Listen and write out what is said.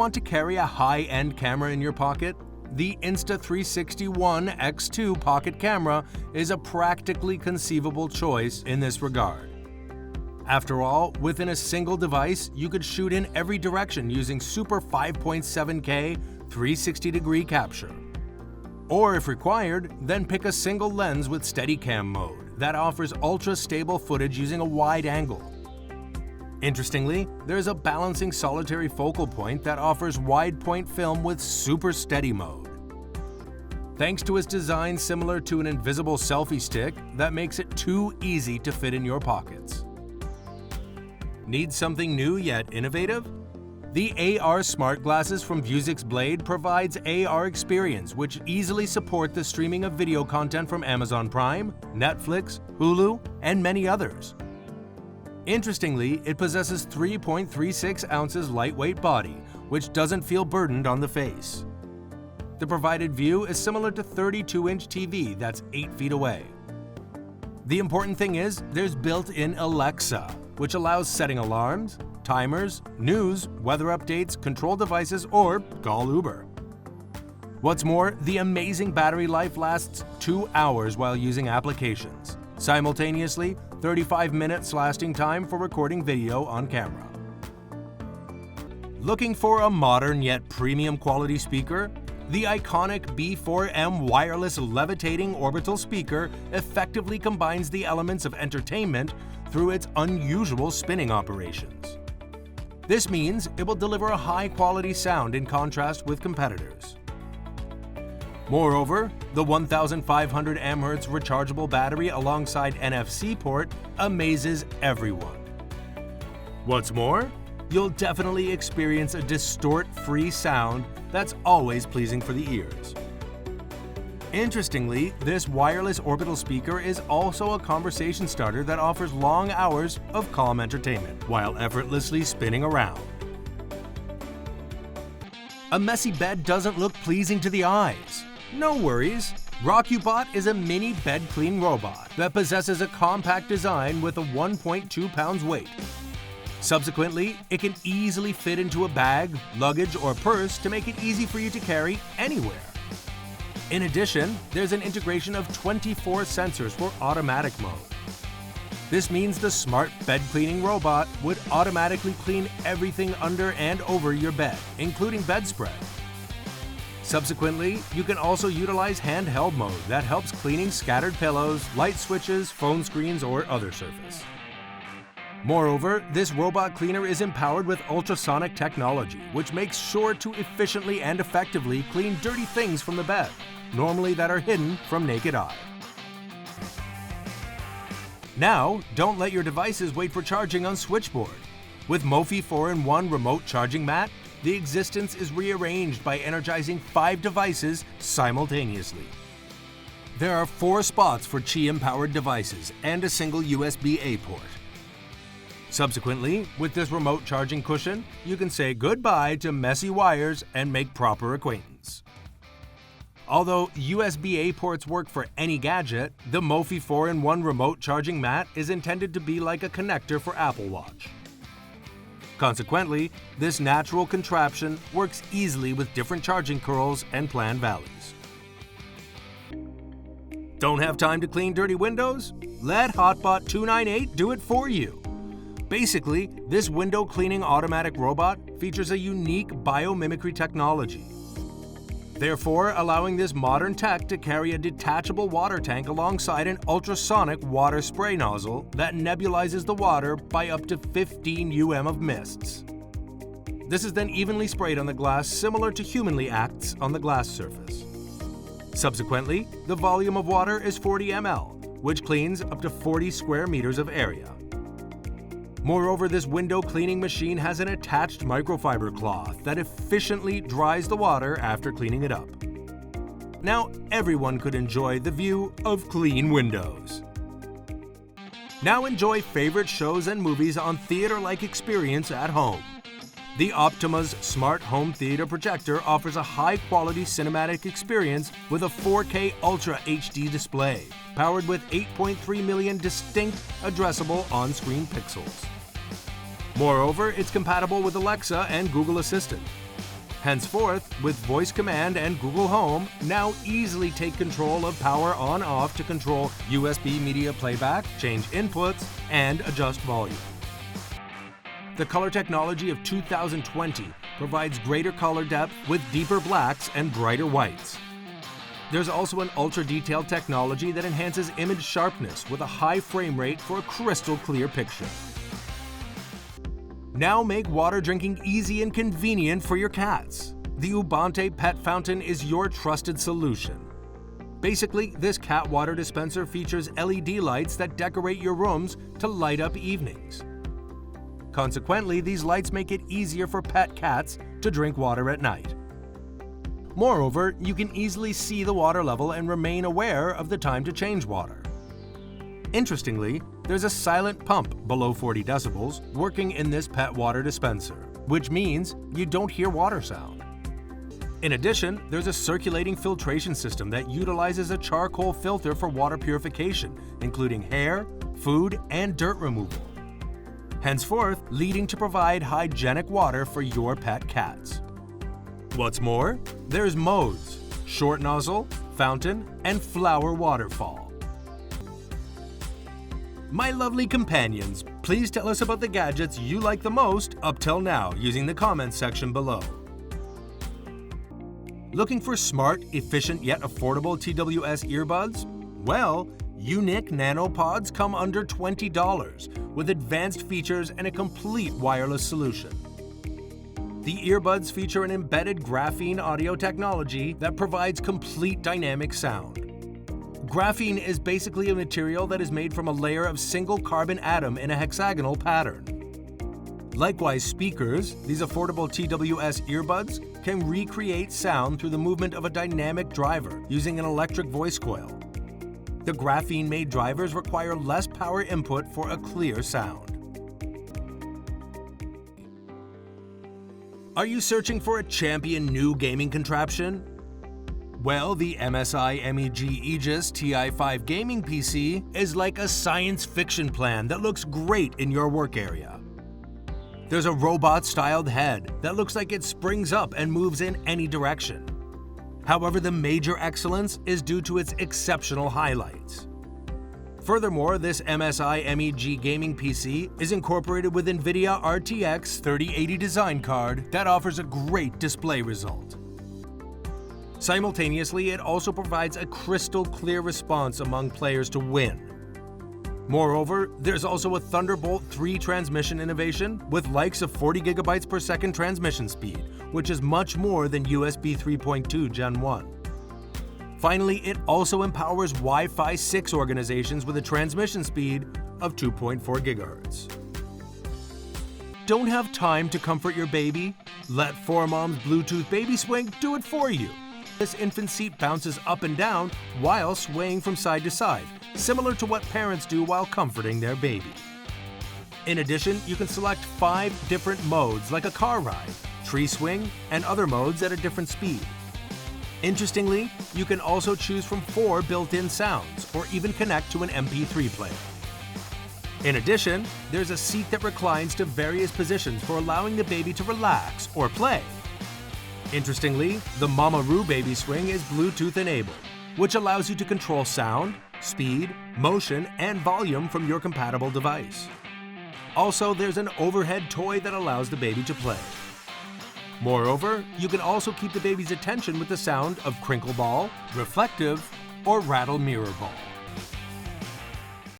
want to carry a high-end camera in your pocket, the Insta360 ONE X2 pocket camera is a practically conceivable choice in this regard. After all, within a single device, you could shoot in every direction using super 5.7K 360-degree capture. Or if required, then pick a single lens with Steadicam mode that offers ultra-stable footage using a wide angle. Interestingly, there's a balancing solitary focal point that offers wide point film with super steady mode. Thanks to its design similar to an invisible selfie stick that makes it too easy to fit in your pockets. Need something new yet innovative? The AR smart glasses from Vuzix Blade provides AR experience which easily support the streaming of video content from Amazon Prime, Netflix, Hulu, and many others. Interestingly, it possesses 3.36 ounces lightweight body, which doesn't feel burdened on the face. The provided view is similar to 32-inch TV that's 8 feet away. The important thing is there's built-in Alexa, which allows setting alarms, timers, news, weather updates, control devices, or call Uber. What's more, the amazing battery life lasts 2 hours while using applications. Simultaneously, 35 minutes lasting time for recording video on camera. Looking for a modern yet premium quality speaker? The iconic B4M wireless levitating orbital speaker effectively combines the elements of entertainment through its unusual spinning operations. This means it will deliver a high-quality sound in contrast with competitors. Moreover, the 1500 mAh rechargeable battery alongside NFC port amazes everyone. What's more, you'll definitely experience a distort-free sound that's always pleasing for the ears. Interestingly, this wireless orbital speaker is also a conversation starter that offers long hours of calm entertainment while effortlessly spinning around. A messy bed doesn't look pleasing to the eyes. No worries. ROCKUBOT is a mini bed clean robot that possesses a compact design with a 1.2 pounds weight. Subsequently, it can easily fit into a bag, luggage, or purse to make it easy for you to carry anywhere. In addition, there's an integration of 24 sensors for automatic mode. This means the smart bed cleaning robot would automatically clean everything under and over your bed, including bedspread. Subsequently, you can also utilize handheld mode that helps cleaning scattered pillows, light switches, phone screens, or other surface. Moreover, this robot cleaner is empowered with ultrasonic technology, which makes sure to efficiently and effectively clean dirty things from the bed, normally that are hidden from naked eye. Now, don't let your devices wait for charging on switchboard. With Mophie 4-in-1 remote charging mat, the existence is rearranged by energizing 5 devices simultaneously. There are 4 spots for Qi-empowered devices and a single USB-A port. Subsequently, with this remote charging cushion, you can say goodbye to messy wires and make proper acquaintance. Although USB-A ports work for any gadget, the Mophie 4-in-1 remote charging mat is intended to be like a connector for Apple Watch. Consequently, this natural contraption works easily with different charging curls and plan values. Don't have time to clean dirty windows? Let hobot 298 do it for you. Basically, this window cleaning automatic robot features a unique biomimicry technology, therefore allowing this modern tech to carry a detachable water tank alongside an ultrasonic water spray nozzle that nebulizes the water by up to 15 of mists. This is then evenly sprayed on the glass similar to humanly acts on the glass surface. Subsequently, the volume of water is 40 ml, which cleans up to 40 square meters of area. Moreover, this window cleaning machine has an attached microfiber cloth that efficiently dries the water after cleaning it up. Now, everyone could enjoy the view of clean windows. Now enjoy favorite shows and movies on theater-like experience at home. The Optoma's smart home theater projector offers a high-quality cinematic experience with a 4K Ultra HD display, powered with 8.3 million distinct, addressable on-screen pixels. Moreover, it's compatible with Alexa and Google Assistant. Henceforth, with voice command and Google Home, now easily take control of power on-off to control USB media playback, change inputs, and adjust volume. The color technology of 2020 provides greater color depth with deeper blacks and brighter whites. There's also an ultra-detailed technology that enhances image sharpness with a high frame rate for a crystal clear picture. Now make water drinking easy and convenient for your cats. The UBANTE Pet Fountain is your trusted solution. Basically, this cat water dispenser features LED lights that decorate your rooms to light up evenings. Consequently, these lights make it easier for pet cats to drink water at night. Moreover, you can easily see the water level and remain aware of the time to change water. Interestingly, there's a silent pump below 40 decibels working in this pet water dispenser, which means you don't hear water sound. In addition, there's a circulating filtration system that utilizes a charcoal filter for water purification, including hair, food, and dirt removal. Henceforth, leading to provide hygienic water for your pet cats. What's more, there's modes: short nozzle, fountain, and flower waterfall. My lovely companions, please tell us about the gadgets you like the most up till now using the comments section below. Looking for smart, efficient yet affordable TWS earbuds? Well, UNICK Nano Pods come under $20 with advanced features and a complete wireless solution. The earbuds feature an embedded graphene audio technology that provides complete dynamic sound. Graphene is basically a material that is made from a layer of single carbon atom in a hexagonal pattern. Likewise, speakers, these affordable TWS earbuds, can recreate sound through the movement of a dynamic driver using an electric voice coil. The graphene-made drivers require less power input for a clear sound. Are you searching for a champion new gaming contraption? Well, the MSI MEG Aegis TI5 gaming PC is like a science fiction plan that looks great in your work area. There's a robot-styled head that looks like it springs up and moves in any direction. However, the major excellence is due to its exceptional highlights. Furthermore, this MSI MEG gaming PC is incorporated with NVIDIA RTX 3080 design card that offers a great display result. Simultaneously, it also provides a crystal clear response among players to win. Moreover, there's also a Thunderbolt 3 transmission innovation with likes of 40 GB per second transmission speed, which is much more than USB 3.2 Gen 1. Finally, it also empowers Wi-Fi 6 organizations with a transmission speed of 2.4 GHz. Don't have time to comfort your baby? Let 4Mom's Bluetooth Baby Swing do it for you. This infant seat bounces up and down while swaying from side to side, similar to what parents do while comforting their baby. In addition, you can select 5 different modes like a car ride, tree swing, and other modes at a different speed. Interestingly, you can also choose from 4 built-in sounds or even connect to an MP3 player. In addition, there's a seat that reclines to various positions for allowing the baby to relax or play. Interestingly, the Mamaroo Baby Swing is Bluetooth enabled, which allows you to control sound, speed, motion, and volume from your compatible device. Also, there's an overhead toy that allows the baby to play. Moreover, you can also keep the baby's attention with the sound of crinkle ball, reflective, or rattle mirror ball.